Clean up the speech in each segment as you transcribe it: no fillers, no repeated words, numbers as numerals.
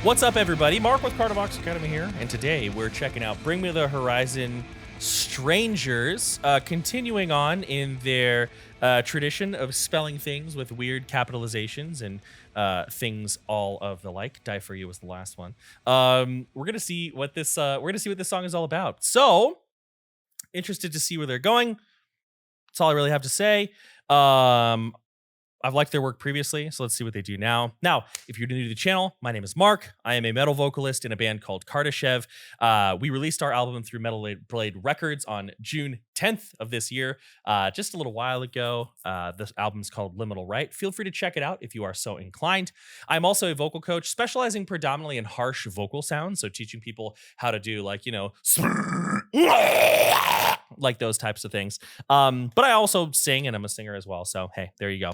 What's up, everybody? Mark with Cardivox Academy here, and today we're checking out Bring Me the Horizon sTraNgeRs, continuing on in their tradition of spelling things with weird capitalizations and things all of the like. Die for You was the last one. We're gonna see what this song is all about. So interested to see where they're going. That's all I really have to say. I've liked their work previously, so let's see what they do now. Now, if you're new to the channel, my name is Mark. I am a metal vocalist in a band called Kardashev. We released our album through Metal Blade Records on June 10th of this year, just a little while ago. This album's called Liminal Right. Feel free to check it out if you are so inclined. I'm also a vocal coach specializing predominantly in harsh vocal sounds, so teaching people how to do like, like those types of things. But I also sing, and I'm a singer as well. So, hey, there you go.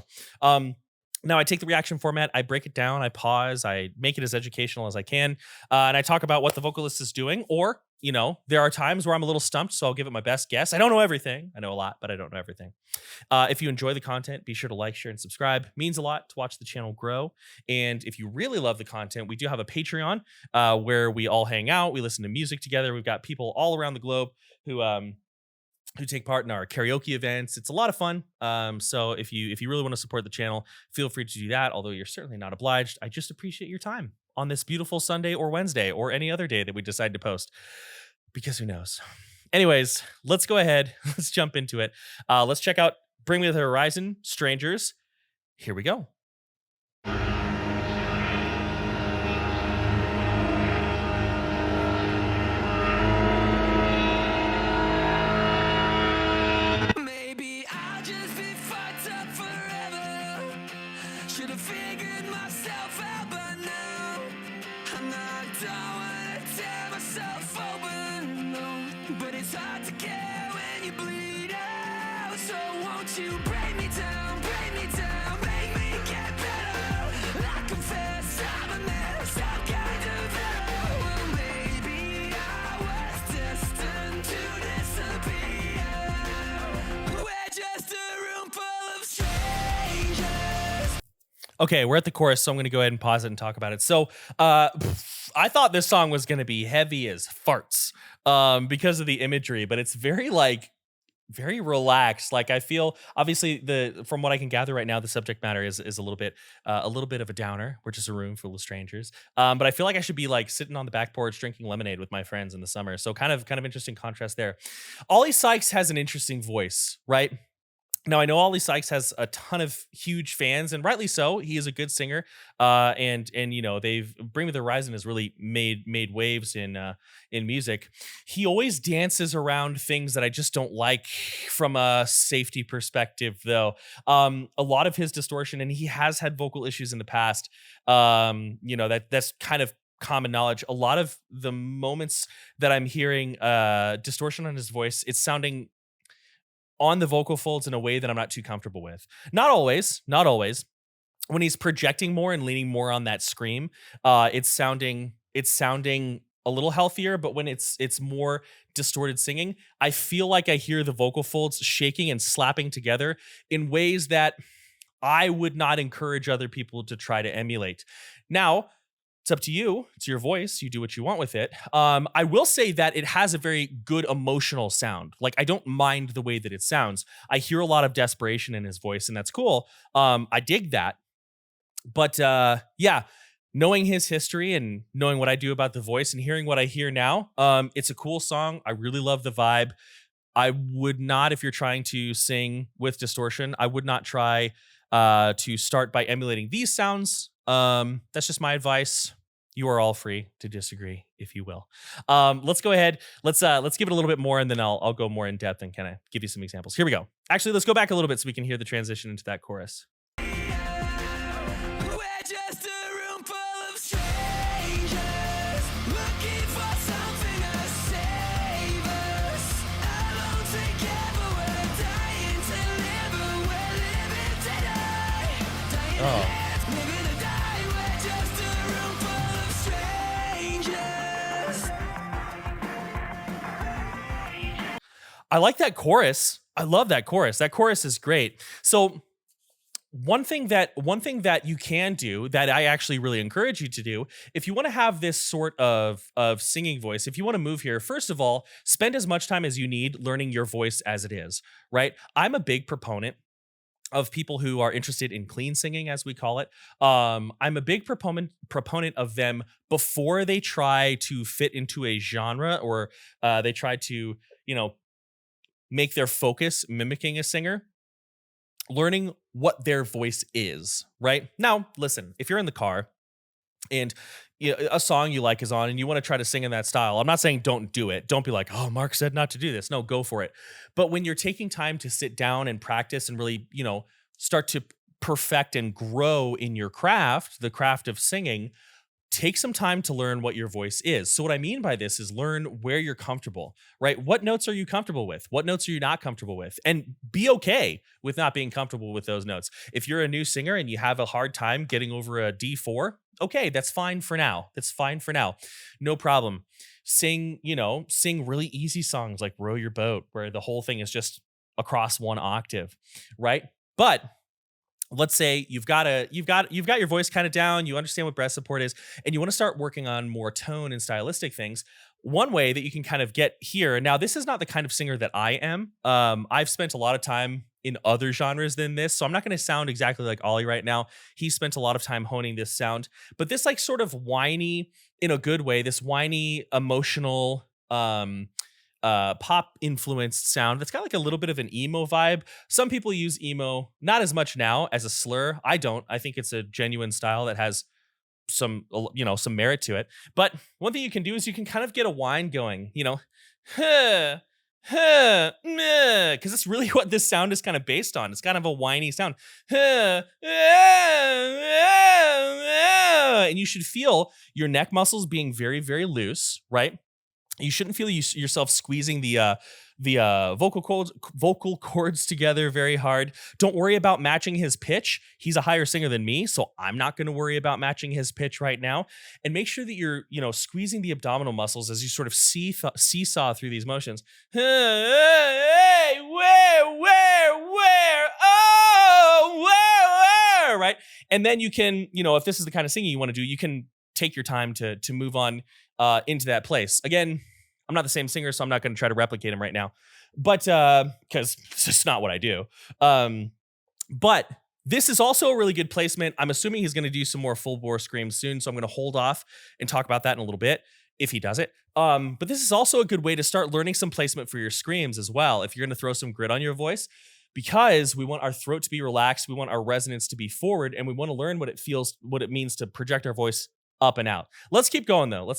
Now I take the reaction format, I break it down, I pause, I make it as educational as I can, and I talk about what the vocalist is doing, or, there are times where I'm a little stumped, so I'll give it my best guess. I don't know everything. I know a lot, but I don't know everything. If you enjoy the content, be sure to like, share, and subscribe. It means a lot to watch the channel grow. And if you really love the content, we do have a Patreon where we all hang out. We listen to music together. We've got people all around the globe who take part in our karaoke events. It's a lot of fun. So if you really want to support the channel, feel free to do that. Although you're certainly not obliged. I just appreciate your time on this beautiful Sunday or Wednesday or any other day that we decide to post, because who knows? Anyways, let's go ahead. Let's jump into it. Let's check out Bring Me the Horizon sTraNgeRs. Here we go. You break me down, make me get better. I confess I'm a mess, I'm kind of better. Well, maybe I was destined to disappear. We're just a room full of strangers. Okay, we're at the chorus, so I'm going to go ahead and pause it and talk about it. So, I thought this song was going to be heavy as farts because of the imagery, but it's very very relaxed. Like, I feel, obviously, from what I can gather right now, the subject matter is a little bit of a downer. We're just a room full of strangers. But I feel like I should be like sitting on the back porch drinking lemonade with my friends in the summer. So kind of interesting contrast there. Oli Sykes has an interesting voice, right? Now, I know Oli Sykes has a ton of huge fans, and rightly so. He is a good singer, and they've Bring Me the Horizon has really made waves in music. He always dances around things that I just don't like from a safety perspective, though. A lot of his distortion, and he has had vocal issues in the past. That's kind of common knowledge. A lot of the moments that I'm hearing distortion on his voice, it's sounding on the vocal folds in a way that I'm not too comfortable with. Not always. When he's projecting more and leaning more on that scream, it's sounding a little healthier. But when it's more distorted singing, I feel like I hear the vocal folds shaking and slapping together in ways that I would not encourage other people to try to emulate. Now, it's up to you. It's your voice. You do what you want with it. I will say that it has a very good emotional sound. Like, I don't mind the way that it sounds. I hear a lot of desperation in his voice, and that's cool. I dig that. But yeah, knowing his history and knowing what I do about the voice and hearing what I hear now, it's a cool song. I really love the vibe. I would not, if you're trying to sing with distortion, I would not try to start by emulating these sounds. That's just my advice. You are all free to disagree, if you will. Let's go ahead. Let's give it a little bit more, and then I'll go more in depth and kind of give you some examples. Here we go. Actually, let's go back a little bit so we can hear the transition into that chorus. Oh. I like that chorus. I love that chorus. That chorus is great. So one thing that you can do that I actually really encourage you to do, if you want to have this sort of singing voice, if you want to move here, first of all, spend as much time as you need learning your voice as it is, right? I'm a big proponent of people who are interested in clean singing, as we call it. I'm a big proponent of them before they try to fit into a genre, or they try to, you know, make their focus mimicking a singer. Learning what their voice is, right? Now, listen, if you're in the car and a song you like is on and you want to try to sing in that style, I'm not saying don't do it. Don't be like, oh, Mark said not to do this. No, go for it. But when you're taking time to sit down and practice and really, start to perfect and grow in your craft, the craft of singing, take some time to learn what your voice is. So what I mean by this is learn where you're comfortable, right? What notes are you comfortable with? What notes are you not comfortable with? And be okay with not being comfortable with those notes. If you're a new singer and you have a hard time getting over a D4, okay, that's fine for now. That's fine for now. No problem. Sing really easy songs like Row Your Boat, where the whole thing is just across one octave, right? But let's say you've got your voice kind of down, you understand what breath support is, and you want to start working on more tone and stylistic things. One way that you can kind of get here, now this is not the kind of singer that I am. I've spent a lot of time in other genres than this, so I'm not going to sound exactly like Oli right now. He spent a lot of time honing this sound, but this like sort of whiny, in a good way, this whiny, emotional, pop influenced sound that's got like a little bit of an emo vibe. Some people use emo, not as much now, as a slur. I don't. I think it's a genuine style that has some merit to it. But one thing you can do is you can kind of get a whine going, huh, because that's really what this sound is kind of based on. It's kind of a whiny sound. And you should feel your neck muscles being very, very loose, right? You shouldn't feel yourself squeezing the vocal cords together very hard. Don't worry about matching his pitch. He's a higher singer than me, so I'm not going to worry about matching his pitch right now. And make sure that you're, squeezing the abdominal muscles as you sort of seesaw through these motions. Hey, where? Oh, where? Right? And then you can, if this is the kind of singing you want to do, you can take your time to move on into that place. Again, I'm not the same singer, so I'm not going to try to replicate him right now, but because it's just not what I do. But this is also a really good placement. I'm assuming he's going to do some more full bore screams soon, so I'm going to hold off and talk about that in a little bit if he does it. But this is also a good way to start learning some placement for your screams as well, if you're going to throw some grit on your voice, because we want our throat to be relaxed, we want our resonance to be forward, and we want to learn what it means to project our voice up and out. Let's keep going though. Well,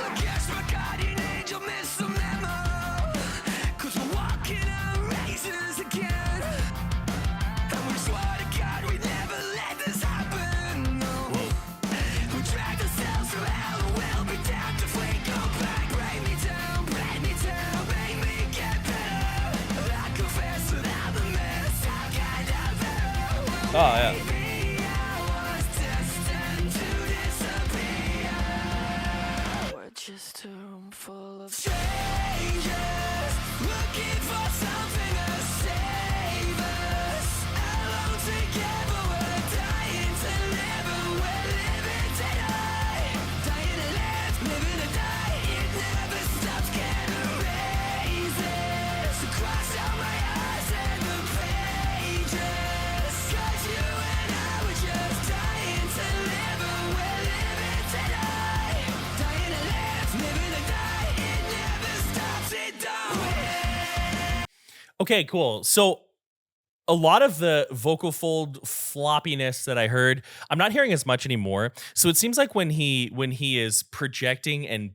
I guess my guardian angel missed the memo, 'cause we're walking on razors again. And we swore to God we'd never let this happen, no. We dragged ourselves through hell and we'll be damned if we go back. Break me down, make me get better. I confess that I'm a mess, I'm kind of better. Oh yeah. Maybe I was destined to disappear. We're just a room full of strangers looking for something to save us. Alone together, we're dying to live, and we're living to die. Dying to live, living to die. It never stops, can't erase it. So cross out my eyes and the pages. 'Cause you and I were just dying to live, and we're living to die. Dying to live, living to die. It never stops, it don't end. Okay, cool. So a lot of the vocal fold floppiness that I heard, I'm not hearing as much anymore. So it seems like when he is projecting and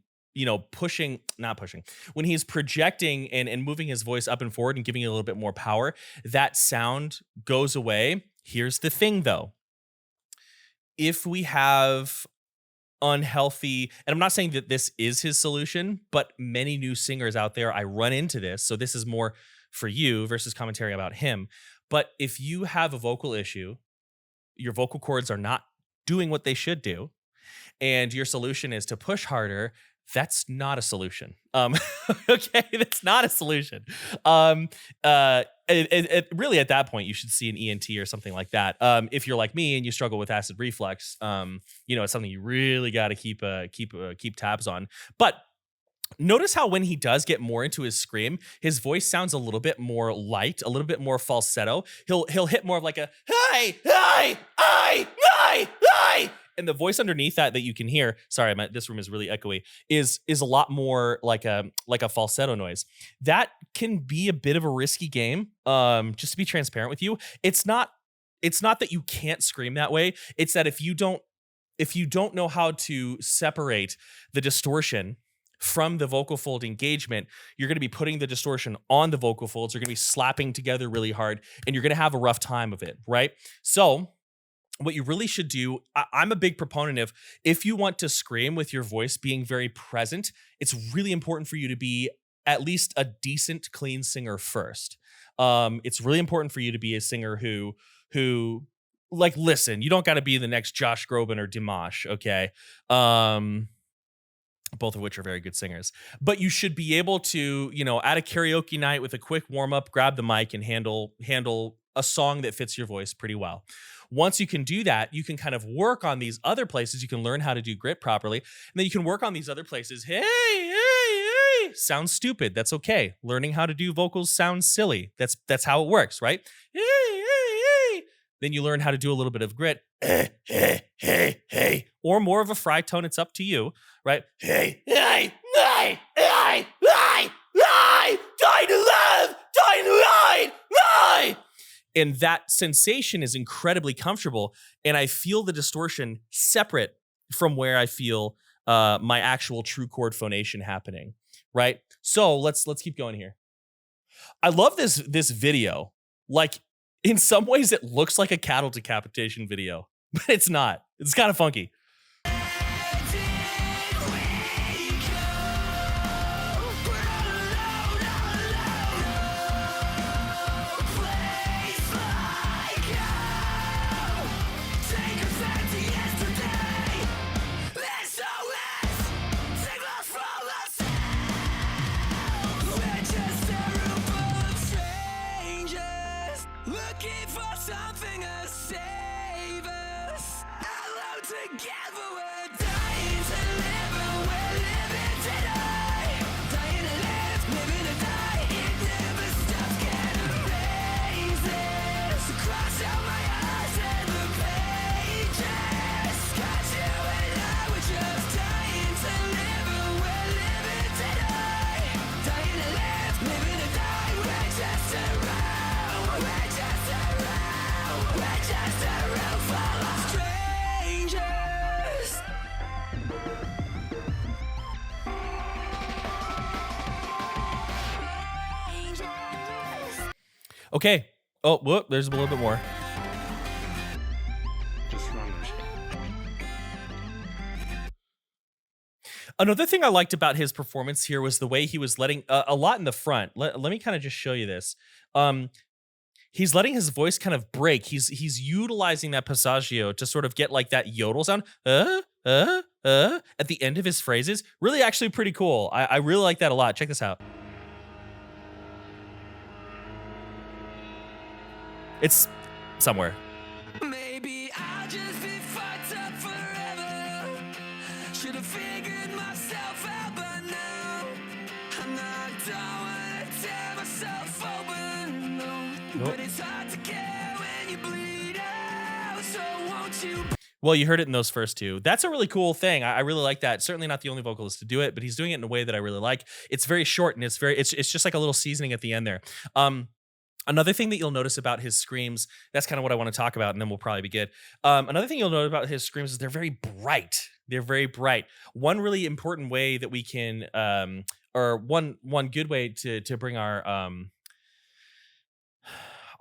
when he's projecting and moving his voice up and forward and giving it a little bit more power, that sound goes away. Here's the thing though. If we have unhealthy, and I'm not saying that this is his solution, but many new singers out there, I run into this. So this is more for you versus commentary about him. But if you have a vocal issue, your vocal cords are not doing what they should do, and your solution is to push harder, that's not a solution. Okay, that's not a solution. really at that point you should see an ENT or something like that. If you're like me and you struggle with acid reflux, it's something you really got to keep tabs on. But notice how when he does get more into his scream, his voice sounds a little bit more light, a little bit more falsetto. He'll hit more of like a hey, hey, hey, hey, hey. And the voice underneath that you can hear, sorry, this room is really echoey, is a lot more like a falsetto noise. That can be a bit of a risky game. Just to be transparent with you, it's not that you can't scream that way. It's that if you don't know how to separate the distortion from the vocal fold engagement, you're going to be putting the distortion on the vocal folds. You're going to be slapping together really hard, and you're going to have a rough time of it, right? So what you really should do, I'm a big proponent of, if you want to scream with your voice being very present, it's really important for you to be at least a decent, clean singer first. It's really important for you to be a singer who like, listen, you don't got to be the next Josh Groban or Dimash, okay? Both of which are very good singers. But you should be able to, at a karaoke night with a quick warm up, grab the mic and handle a song that fits your voice pretty well. Once you can do that, you can kind of work on these other places. You can learn how to do grit properly. And then you can work on these other places. Hey, hey, hey. Sounds stupid. That's okay. Learning how to do vocals sounds silly. That's how it works, right? Hey, hey, hey. Then you learn how to do a little bit of grit. Hey, hey, hey, hey. Or more of a fry tone. It's up to you, right? Hey, hey, hey, hey, hey, hey. Dying to live. Dying to ride. Hey. And that sensation is incredibly comfortable. And I feel the distortion separate from where I feel my actual true chord phonation happening, right? So let's keep going here. I love this video. Like, in some ways, it looks like a cattle decapitation video, but it's not. It's kind of funky. Looking for something to save us. Alone together, we're dying to live, and we're living today. Dying to live, living to die. It never stops getting raises. Cross out my eyes and the pages. Got you and I, we're just dying to live, and we're living today. Dying to live, living to die. We're just around. We're just around full of strangers. Okay. Oh, whoop, there's a little bit more. Another thing I liked about his performance here was the way he was letting a lot in the front. Let me kind of just show you this. He's letting his voice kind of break. He's utilizing that passaggio to sort of get like that yodel sound at the end of his phrases. Really actually pretty cool. I really like that a lot. Check this out. It's somewhere. Maybe I'll just be fucked up forever. Should have figured myself out by now. I'm not done to tear myself open, no. But it's hard to care when you bleed out. So won't you? Well, you heard it in those first two. That's a really cool thing. I really like that. Certainly not the only vocalist to do it, but he's doing it in a way that I really like. It's very short and it's just like a little seasoning at the end there. Another thing that you'll notice about his screams, that's kind of what I want to talk about, and then we'll probably be good. Another thing you'll notice about his screams is they're very bright. They're very bright. One really important way that we can, or one good way to bring our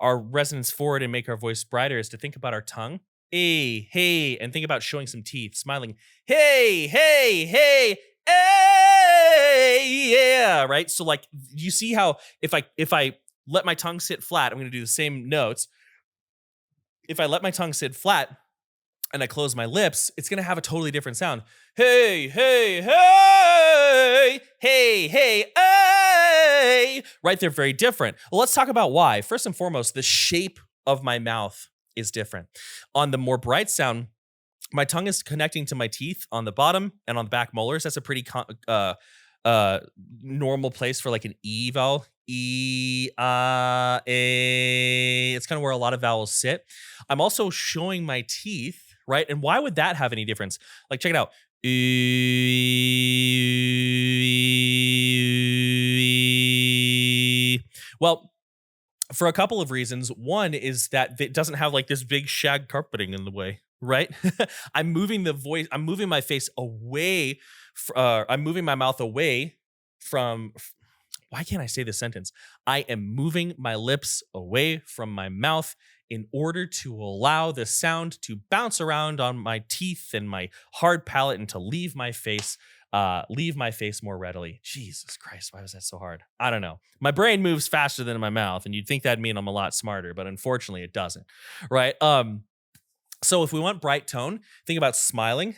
resonance forward and make our voice brighter is to think about our tongue. Hey, hey, and think about showing some teeth, smiling. Hey, hey, hey, hey, yeah, right? So like, you see how if I let my tongue sit flat, I'm going to do the same notes. If I let my tongue sit flat and I close my lips, it's going to have a totally different sound. Hey, hey, hey, hey, hey, way. Right, they're very different. Well, let's talk about why. First and foremost, the shape of my mouth is different. On the more bright sound, my tongue is connecting to my teeth on the bottom and on the back molars. That's a pretty normal place for like an E vowel. E, A. It's kind of where a lot of vowels sit. I'm also showing my teeth, right? And why would that have any difference? Like, check it out. Well, for a couple of reasons. One is that it doesn't have like this big shag carpeting in the way, right? I'm moving my face away. I'm moving my mouth away from. Why can't I say this sentence? I am moving my lips away from my mouth in order to allow the sound to bounce around on my teeth and my hard palate and to leave my face more readily. Jesus Christ, why was that so hard? I don't know. My brain moves faster than my mouth, and you'd think that'd mean I'm a lot smarter, but unfortunately it doesn't, right? So if we want bright tone, think about smiling.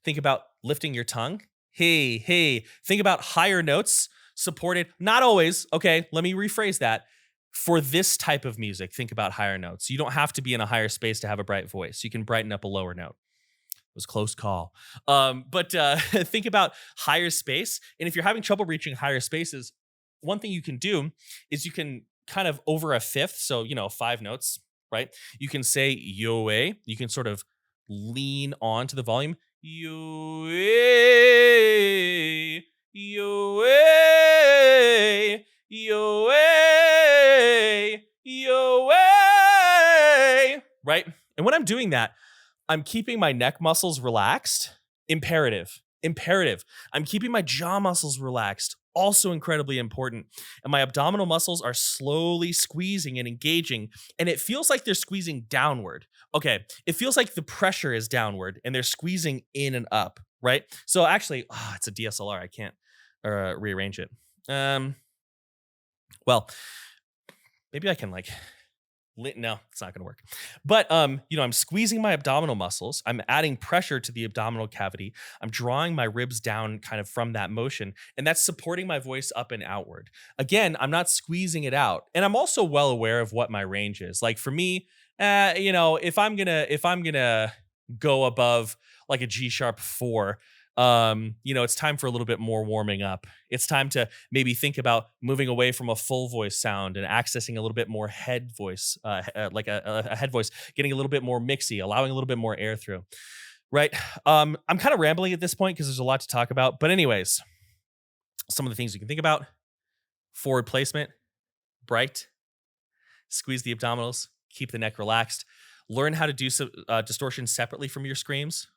Think about lifting your tongue. Hey. Think about higher notes supported. Not always. Okay, let me rephrase that. For this type of music, think about higher notes. You don't have to be in a higher space to have a bright voice. You can brighten up a lower note. It was a close call. But think about higher space. And if you're having trouble reaching higher spaces, one thing you can do is you can kind of over a fifth, so, 5 notes, right? You can say yo-a. You can sort of lean on to the volume. Yo-a, yo-a, yo-a, yo-a, right? And when I'm doing that, I'm keeping my neck muscles relaxed. Imperative. I'm keeping my jaw muscles relaxed. Also incredibly important. And my abdominal muscles are slowly squeezing and engaging. And it feels like they're squeezing downward. Okay. It feels like the pressure is downward and they're squeezing in and up, right? So actually, it's a DSLR. I can't rearrange it. Well, maybe I can no, it's not going to work. But, I'm squeezing my abdominal muscles. I'm adding pressure to the abdominal cavity. I'm drawing my ribs down kind of from that motion, and that's supporting my voice up and outward. Again, I'm not squeezing it out. And I'm also well aware of what my range is. Like for me, if I'm going to go above like a G sharp 4, it's time for a little bit more warming up. It's time to maybe think about moving away from a full voice sound and accessing a little bit more head voice, like a head voice, getting a little bit more mixy, allowing a little bit more air through, right? I'm kind of rambling at this point because there's a lot to talk about. But anyways, some of the things you can think about: forward placement, bright, squeeze the abdominals, keep the neck relaxed, learn how to do distortion separately from your screams.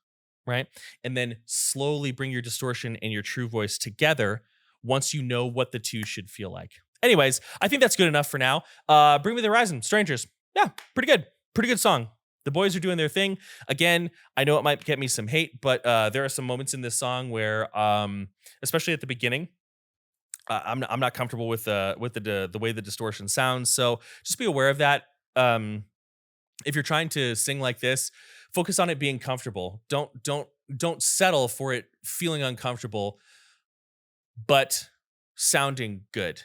Right? And then slowly bring your distortion and your true voice together once you know what the two should feel like. Anyways, I think that's good enough for now. Bring Me the Horizon, sTraNGERs. Yeah, pretty good. Pretty good song. The boys are doing their thing. Again, I know it might get me some hate, but there are some moments in this song where, especially at the beginning, I'm not comfortable with the way the distortion sounds. So just be aware of that. If you're trying to sing like this, focus on it being comfortable. Don't settle for it feeling uncomfortable, but sounding good,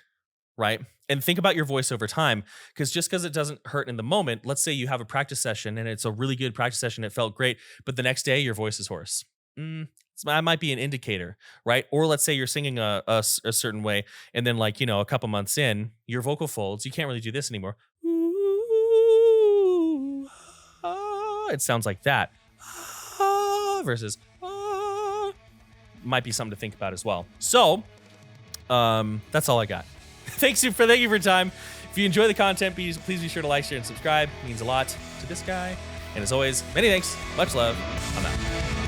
right? And think about your voice over time, because just because it doesn't hurt in the moment, let's say you have a practice session and it's a really good practice session, it felt great, but the next day your voice is hoarse. That might be an indicator, right? Or let's say you're singing a certain way, and then a couple months in, your vocal folds, you can't really do this anymore. It sounds like that versus might be something to think about as well. So that's all I got. Thank you for your time. If you enjoy the content, please be sure to like, share, and subscribe. It means a lot to this guy. And as always, many thanks, much love. I'm out.